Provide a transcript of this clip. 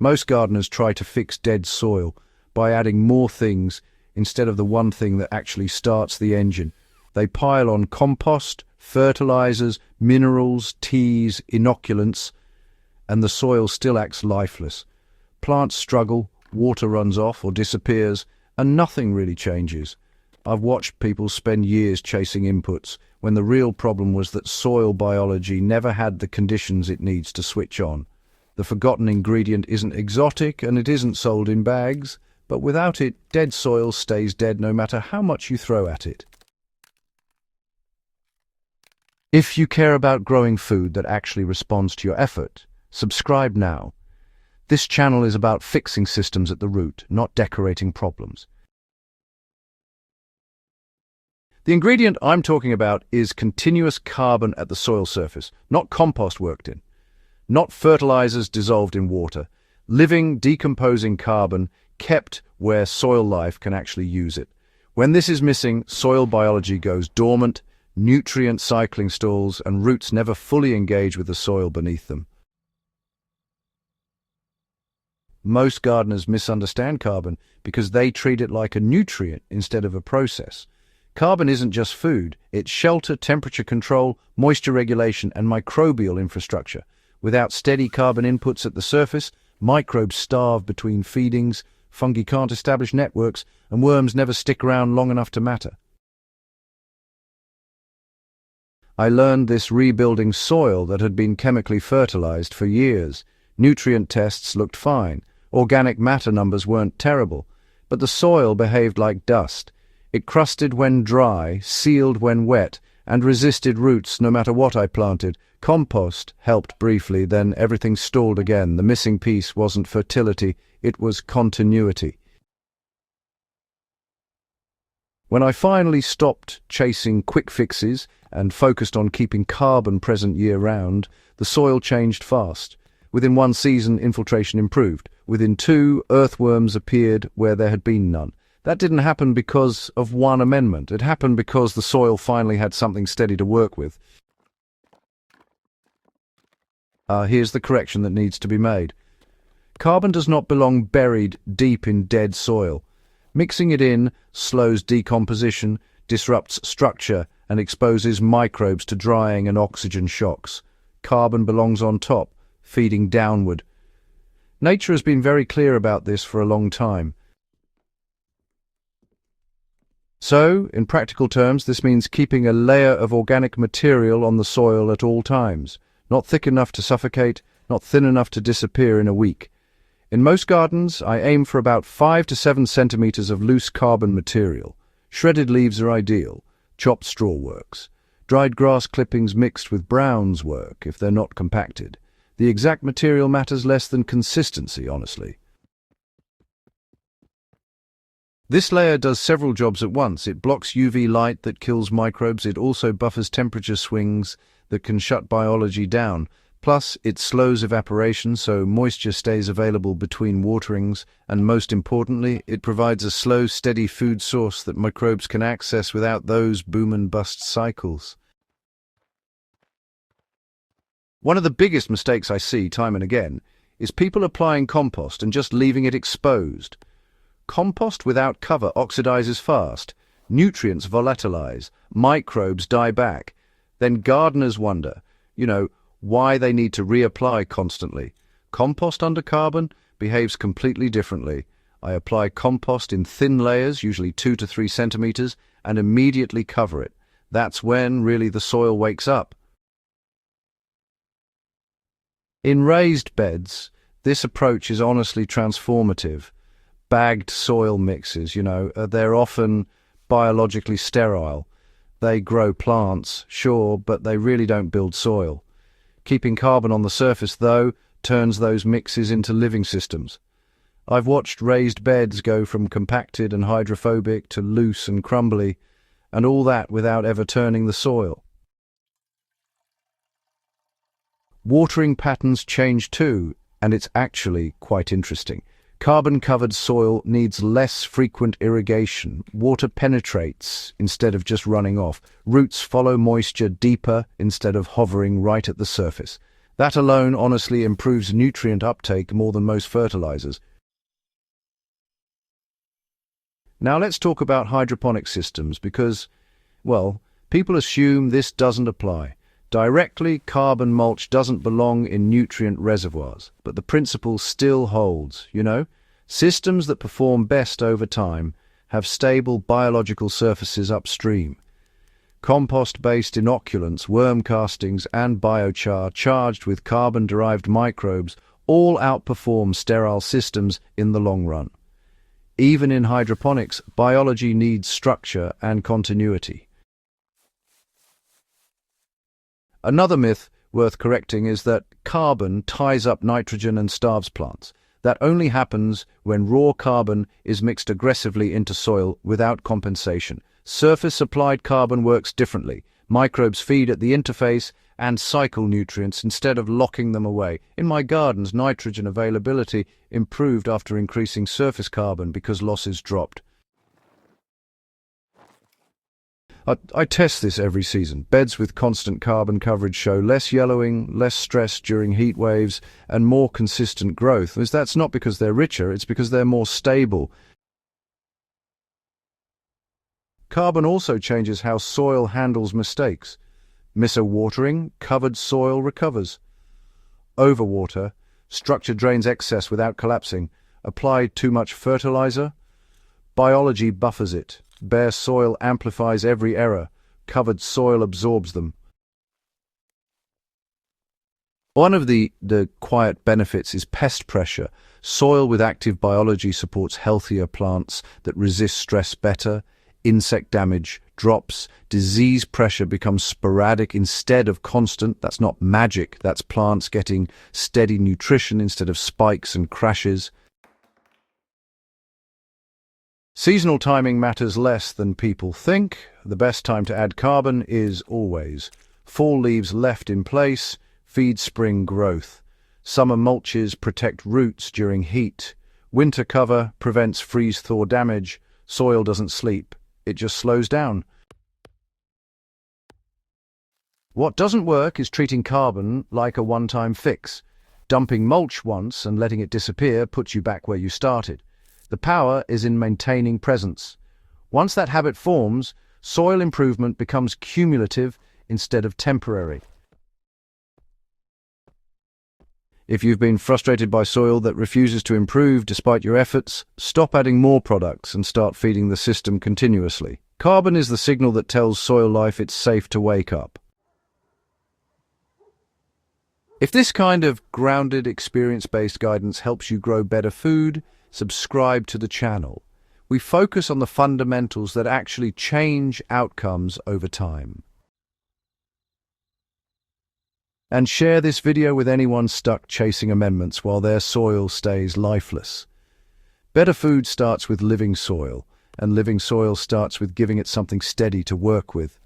Most gardeners try to fix dead soil by adding more things instead of the one thing that actually starts the engine. They pile on compost, fertilizers, minerals, teas, inoculants, and the soil still acts lifeless. Plants struggle, water runs off or disappears, and nothing really changes. I've watched people spend years chasing inputs when the real problem was that soil biology never had the conditions it needs to switch on. The forgotten ingredient isn't exotic and it isn't sold in bags, but without it, dead soil stays dead no matter how much you throw at it. If you care about growing food that actually responds to your effort, subscribe now. This channel is about fixing systems at the root, not decorating problems. The ingredient I'm talking about is continuous carbon at the soil surface, not compost worked in, not fertilizers dissolved in water, living, decomposing carbon kept where soil life can actually use it. When this is missing, soil biology goes dormant, nutrient cycling stalls, and roots never fully engage with the soil beneath them. Most gardeners misunderstand carbon because they treat it like a nutrient instead of a process. Carbon isn't just food, it's shelter, temperature control, moisture regulation, and microbial infrastructure. Without steady carbon inputs at the surface, microbes starve between feedings, fungi can't establish networks, and worms never stick around long enough to matter. I learned this rebuilding soil that had been chemically fertilized for years. Nutrient tests looked fine, organic matter numbers weren't terrible, but the soil behaved like dust. It crusted when dry, sealed when wet, and resisted roots no matter what I planted. Compost helped briefly, then everything stalled again. The missing piece wasn't fertility, it was continuity. When I finally stopped chasing quick fixes and focused on keeping carbon present year-round, the soil changed fast. Within one season, infiltration improved. Within two, earthworms appeared where there had been none. That didn't happen because of one amendment. It happened because the soil finally had something steady to work with. Here's the correction that needs to be made. Carbon does not belong buried deep in dead soil. Mixing it in slows decomposition, disrupts structure, and exposes microbes to drying and oxygen shocks. Carbon belongs on top, feeding downward. Nature has been very clear about this for a long time. So, in practical terms, this means keeping a layer of organic material on the soil at all times. Not thick enough to suffocate, not thin enough to disappear in a week. In most gardens, I aim for about 5 to 7 centimeters of loose carbon material. Shredded leaves are ideal. Chopped straw works. Dried grass clippings mixed with browns work if they're not compacted. The exact material matters less than consistency, honestly. This layer does several jobs at once. It blocks UV light that kills microbes. It also buffers temperature swings that can shut biology down. Plus, it slows evaporation so moisture stays available between waterings. And most importantly, it provides a slow, steady food source that microbes can access without those boom and bust cycles. One of the biggest mistakes I see time and again is people applying compost and just leaving it exposed. Compost without cover oxidizes fast, nutrients volatilize, microbes die back. Then gardeners wonder, why they need to reapply constantly. Compost under carbon behaves completely differently. I apply compost in thin layers, usually 2 to 3 centimeters, and immediately cover it. That's when really the soil wakes up. In raised beds, this approach is honestly transformative. Bagged soil mixes, they're often biologically sterile. They grow plants, sure, but they really don't build soil. Keeping carbon on the surface, though, turns those mixes into living systems. I've watched raised beds go from compacted and hydrophobic to loose and crumbly, and all that without ever turning the soil. Watering patterns change too, and it's actually quite interesting. Carbon-covered soil needs less frequent irrigation. Water penetrates instead of just running off. Roots follow moisture deeper instead of hovering right at the surface. That alone honestly improves nutrient uptake more than most fertilizers. Now let's talk about hydroponic systems because, well, people assume this doesn't apply. Directly, carbon mulch doesn't belong in nutrient reservoirs, but the principle still holds, you know? Systems that perform best over time have stable biological surfaces upstream. Compost-based inoculants, worm castings, and biochar charged with carbon-derived microbes all outperform sterile systems in the long run. Even in hydroponics, biology needs structure and continuity. Another myth worth correcting is that carbon ties up nitrogen and starves plants. That only happens when raw carbon is mixed aggressively into soil without compensation. Surface-applied carbon works differently. Microbes feed at the interface and cycle nutrients instead of locking them away. In my gardens, nitrogen availability improved after increasing surface carbon because losses dropped. I test this every season. Beds with constant carbon coverage show less yellowing, less stress during heat waves, and more consistent growth. That's not because they're richer, it's because they're more stable. Carbon also changes how soil handles mistakes. Miss a watering, covered soil recovers. Overwater, structure drains excess without collapsing. Apply too much fertilizer, biology buffers it. Bare soil amplifies every error. Covered soil absorbs them. One of the quiet benefits is pest pressure. Soil with active biology supports healthier plants that resist stress better. Insect damage drops. Disease pressure becomes sporadic instead of constant. That's not magic. That's plants getting steady nutrition instead of spikes and crashes. Seasonal timing matters less than people think. The best time to add carbon is always. Fall leaves left in place feed spring growth. Summer mulches protect roots during heat. Winter cover prevents freeze-thaw damage. Soil doesn't sleep. It just slows down. What doesn't work is treating carbon like a one-time fix. Dumping mulch once and letting it disappear puts you back where you started. The power is in maintaining presence. Once that habit forms, soil improvement becomes cumulative instead of temporary. If you've been frustrated by soil that refuses to improve despite your efforts, stop adding more products and start feeding the system continuously. Carbon is the signal that tells soil life it's safe to wake up. If this kind of grounded, experience-based guidance helps you grow better food, subscribe to the channel. We focus on the fundamentals that actually change outcomes over time. And share this video with anyone stuck chasing amendments while their soil stays lifeless. Better food starts with living soil, and living soil starts with giving it something steady to work with.